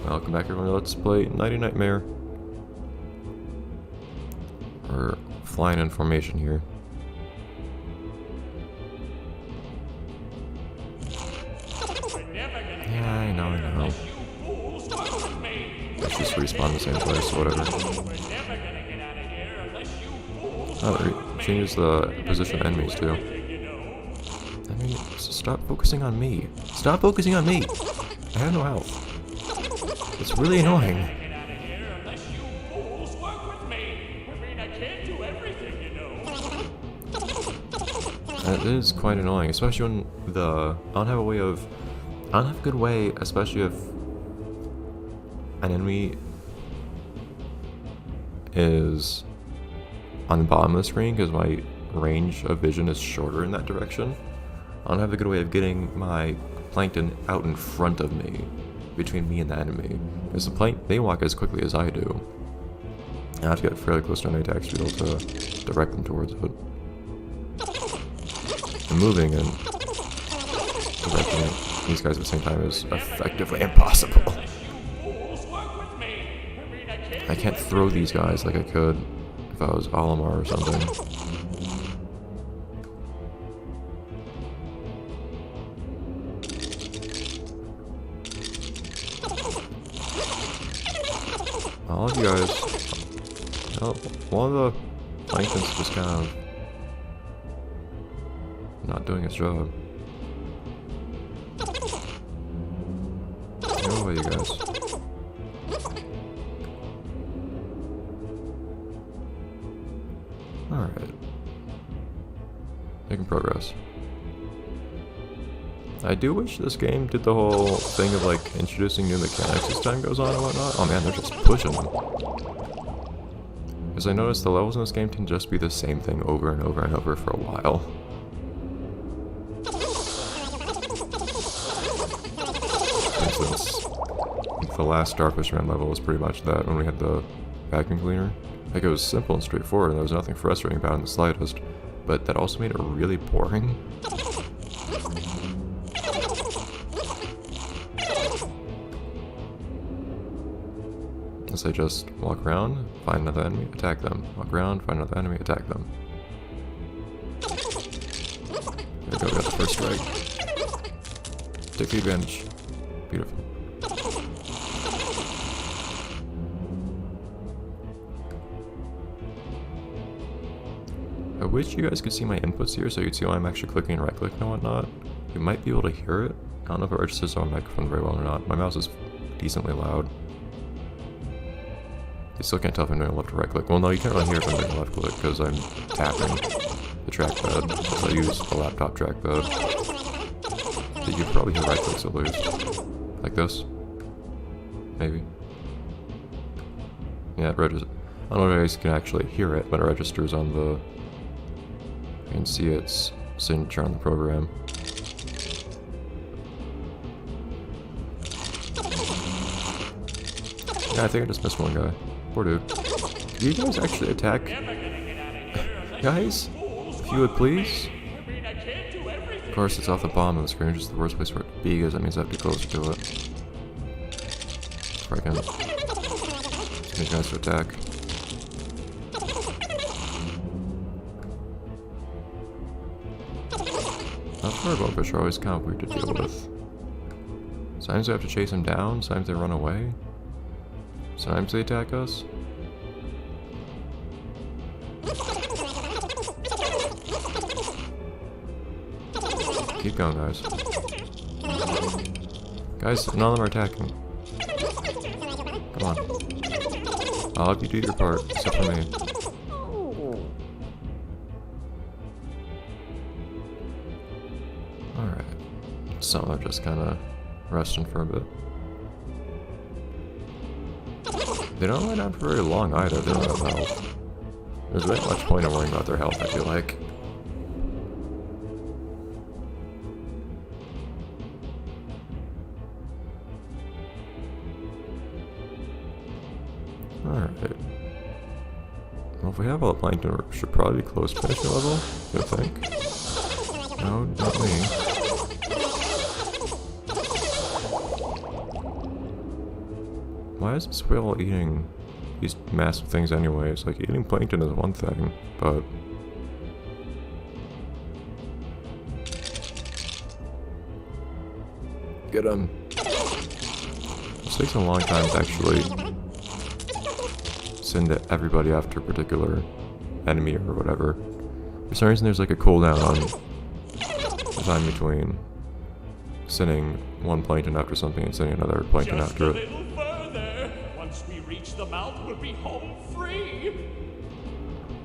Welcome back everyone, let's play Nighty Nightmare. We're flying in formation here. Yeah, I know. Let's just respawn the same place, whatever. Oh, it changes the position of enemies too. I mean, stop focusing on me. Stop focusing on me! I have no health. It's really annoying. It is quite annoying, especially when I don't have a good way, especially if an enemy is on the bottom of the screen, because my range of vision is shorter in that direction. I don't have a good way of getting my plankton out in front of me, between me and the enemy. Because they walk as quickly as I do. And I have to get fairly close to an attack to be able to direct them towards it. And moving and directing these guys at the same time is effectively impossible. I can't throw these guys like I could if I was Olimar or something. All of you guys, well, one of the planktons just kind of not doing its job. Go away, you guys. Alright. Making progress. I do wish this game did the whole thing of like introducing new mechanics as time goes on and whatnot. Oh man, they're just pushing them. Because I noticed the levels in this game can just be the same thing over and over and over for a while. For instance, the last Starfish Run level was pretty much that when we had the vacuum cleaner. Like it was simple and straightforward and there was nothing frustrating about it in the slightest. But that also made it really boring. I just walk around, find another enemy, attack them. Walk around, find another enemy, attack them. There we go, we got the first strike. Take the advantage. Beautiful. I wish you guys could see my inputs here so you'd see why I'm actually clicking and right-clicking and whatnot. You might be able to hear it. I don't know if it registers on my microphone very well or not. My mouse is decently loud. You still can't tell if I'm doing a left or right click. Well, no, you can't really hear if I'm doing a left click because I'm tapping the trackpad. Because I use a laptop trackpad. But you probably hear right clicks at least. Like this. Maybe. Yeah, it registers. I don't know if you guys can actually hear it, but it registers on the... You can see its signature on the program. Yeah, I think I just missed one guy. Poor dude. Do you guys actually attack? Guys? If you would please? Of course, it's off the bottom of the screen, which is the worst place for it to be, because that means I have to be closer to it. Freaking. These guys to attack. Spongebob fish are always kind of weird to deal with. Sometimes we have to chase them down, sometimes they run away. Sometimes they attack us. Keep going, guys. Guys, none of them are attacking. Come on. I'll help you do your part, except for me. Alright. Some of them are just kind of resting for a bit. They don't line out for very long either, they don't have health. There's very much point in worrying about their health, I feel like. Alright. Well, if we have all the plankton, we should probably be close to finishing level, I think. No, not me. Why is this whale eating these massive things anyways? Like, eating plankton is one thing, but... Get him. This takes a long time to actually send everybody after a particular enemy or whatever. For some reason there's like a cooldown on time between sending one plankton after something and sending another plankton after it. Just a little further. Once we reach the mouth, we'll be home free.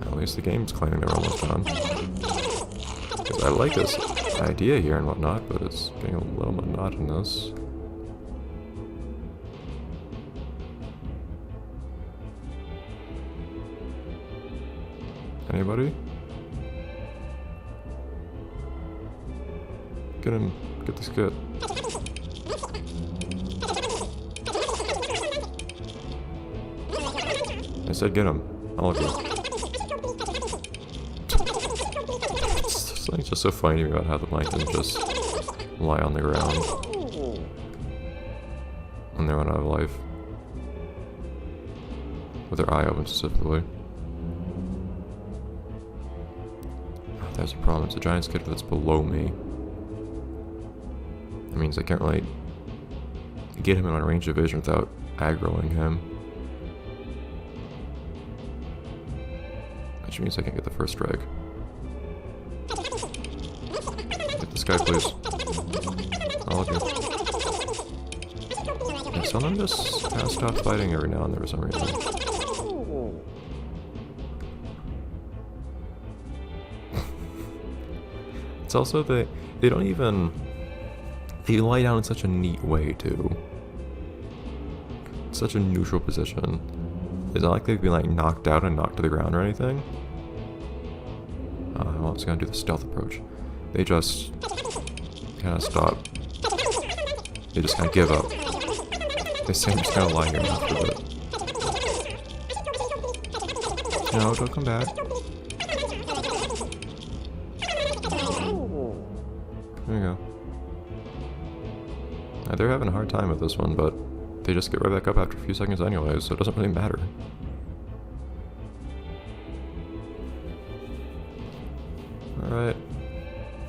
At least the game's claiming they're almost done. 'Cause I like this idea here and whatnot, but it's getting a little monotonous. Anybody? Get him. Get this kid. I said get him. All of you. It's just so funny to me about how the plankton just lie on the ground when they run out of life. With their eye open specifically. There's a problem. It's a giant skid that's below me. That means I can't really get him in my range of vision without aggroing him. Which means I can't get the first strike. Get this guy, please. All of you. Yeah, some of them just kind of stop fighting every now and then for some reason. It's also they don't even... They lie down in such a neat way, too. Such a neutral position. It's not like they've been, like, knocked out and knocked to the ground or anything. Well, I was gonna do the stealth approach. They just kind of stop. They just kind of give up. They seem just kind of lying here after a bit. No, don't come back. There you go. They're having a hard time with this one, but they just get right back up after a few seconds anyways, so it doesn't really matter. Alright.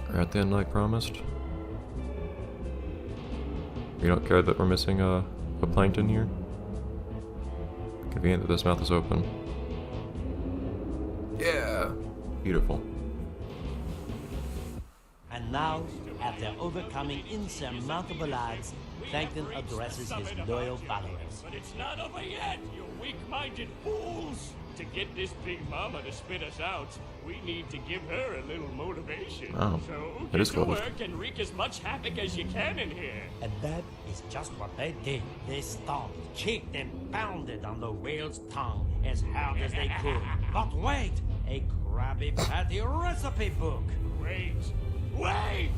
We're at the end like promised. We don't care that we're missing a plankton here. Convenient that this mouth is open. Yeah! Beautiful. And now, after overcoming insurmountable odds, Plankton addresses his loyal followers. But it's not over yet, you weak-minded fools! To get this big mama to spit us out, we need to give her a little motivation. Oh, so it is get to closed. work and wreak as much havoc as you can in here. And that is just what they did. They stomped, kicked, and pounded on the whale's tongue as hard as they could. But wait! A Krabby Patty recipe book! Wait! Wait!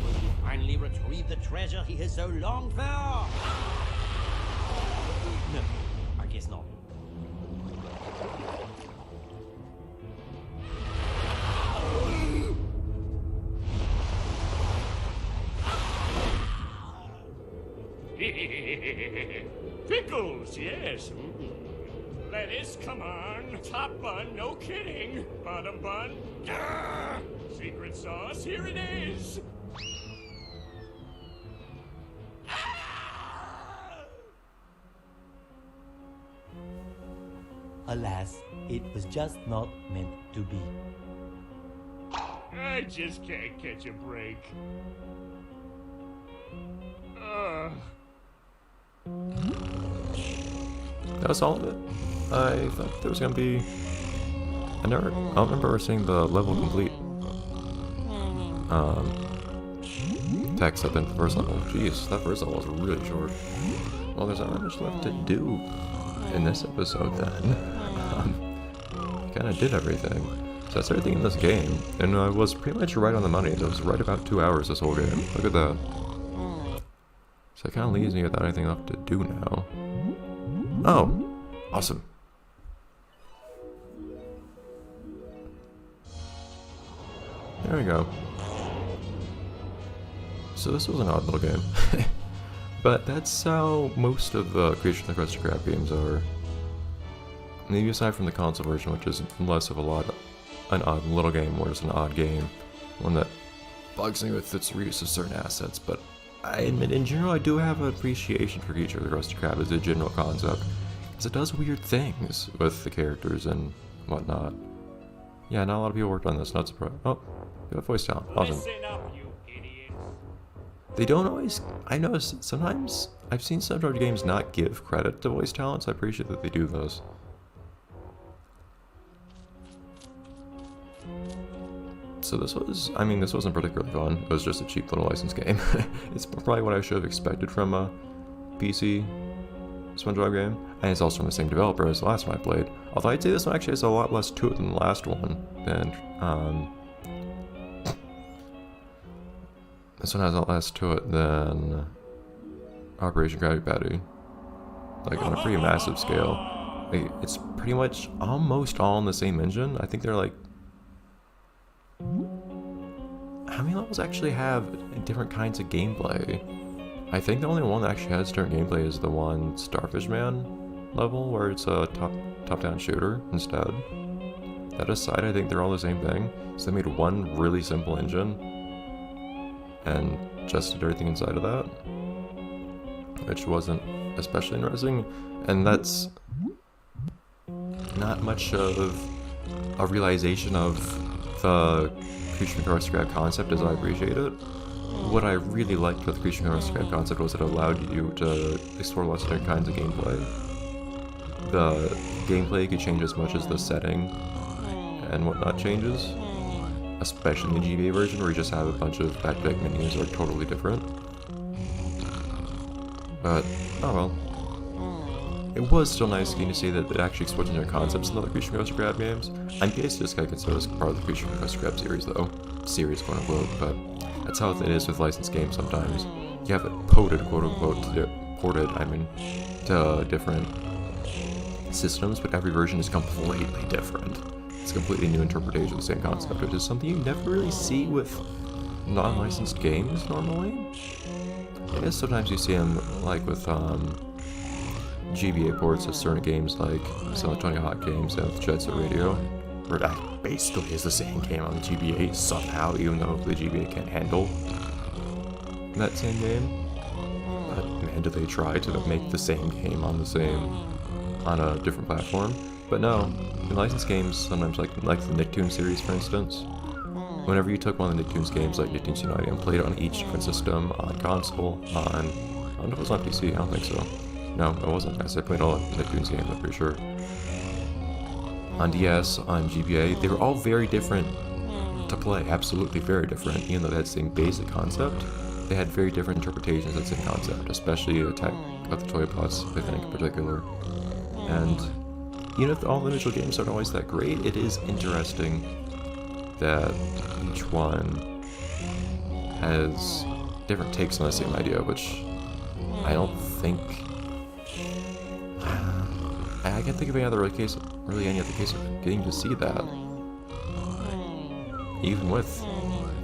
Will he finally retrieve the treasure he has so longed for? No, I guess not. Pickles, yes. Lettuce, come on. Top bun, no kidding. Bottom bun, grr. Secret sauce, here it is. Alas, it was just not meant to be. I just can't catch a break. That was all of it. I thought there was gonna be... I don't remember seeing the level complete text at the first level. Jeez, that first level was really short. Well, there's not much left to do in this episode then. Kinda did everything. So that's everything in this game, and I was pretty much right on the money. It was right about 2 hours this whole game. Look at that. So it kinda leaves me without anything left to do now. Oh, awesome. There we go. So this was an odd little game. But that's how most of the Creature from the Crusty Crab games are. Maybe aside from the console version, which is less of an odd little game, more just an odd game. One that bugs me with its reuse of certain assets, but I admit, in general, I do have an appreciation for Creature of the Crusty Crab as a general concept, because it does weird things with the characters and whatnot. Yeah, not a lot of people worked on this, not surprised. Oh, you have voice talent, awesome. Listen up, you idiots. They don't always, I notice sometimes, I've seen some George games not give credit to voice talent, so I appreciate that they do those. So this was, I mean, this wasn't particularly fun. It was just a cheap little licensed game. It's probably what I should have expected from a PC Spongebob game. And it's also from the same developer as the last one I played. Although I'd say this one actually has a lot less to it than the last one. This one has a lot less to it than Operation Krabby Patty. Like, on a pretty massive scale. Like, it's pretty much almost all in the same engine. I think they're like... How many levels actually have different kinds of gameplay? I think the only one that actually has different gameplay is the one Starfish Man level, where it's a top-down shooter instead. That aside, I think they're all the same thing. So they made one really simple engine, and just did everything inside of that, which wasn't especially interesting, and that's not much of a realization of the Creature from the Crusty Crab concept as I appreciate it. What I really liked with the Creature from the Crusty Crab concept was it allowed you to explore lots of different kinds of gameplay. The gameplay could change as much as the setting and whatnot changes, especially in the GBA version where you just have a bunch of back-to-back menus that are totally different. But, oh well. It was still nice getting to see that it actually explores new concepts in other Creature from the Crusty Crab games. I'm curious to just kind of consider this part of the Creature from the Crusty Crab series, though. Series, quote unquote, but that's how it is with licensed games sometimes. You have it ported, quote unquote, to different systems, but every version is completely different. It's a completely new interpretation of the same concept, which is something you never really see with non-licensed games normally. I guess sometimes you see them, like with, GBA ports of certain games like San Antonio Hot Games and Jet Set Radio, where that basically is the same game on the GBA somehow, even though the GBA can't handle that same game. But man, do they try to make the same game on a different platform. But no, in licensed games, sometimes like the Nicktoons series, for instance, whenever you took one of the Nicktoons games like Nicktoons United and played it on each different system, on console, I don't know if it was on PC, I don't think so. No, it wasn't, as I played all of the Nicktoons games, I'm pretty sure. On DS, on GBA, they were all very different to play, absolutely very different, even though they had the same basic concept. They had very different interpretations of the same concept, especially Attack of the Toy Bots, I think, in particular. And even if all the individual games aren't always that great, it is interesting that each one has different takes on the same idea, which I don't think... I can't think of any other case, really any other case of getting to see that. Even with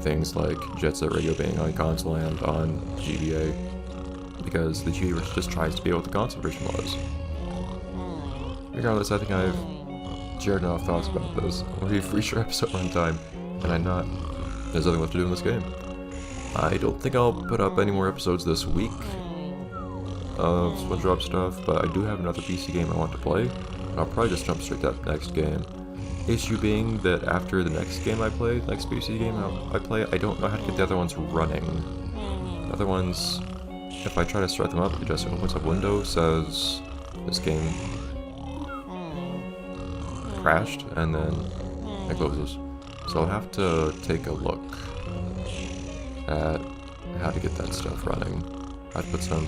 things like Jet Set Radio being on console and on GBA, because the GBA version just tries to be what the console version was. Regardless, I think I've shared enough thoughts about this. We've reached our episode runtime, and there's nothing left to do in this game. I don't think I'll put up any more episodes this week of Spongebob stuff, but I do have another PC game I want to play. I'll probably just jump straight to that next game. Issue being that after the next game I play, next PC game I play, I don't know how to get the other ones running. The other ones, if I try to start them up, it just opens up window, says this game crashed, and then it closes. So I'll have to take a look at how to get that stuff running. How to put some...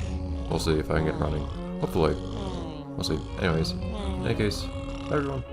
We'll see if I can get it running. Hopefully. We'll see. Anyways, in any case, bye everyone.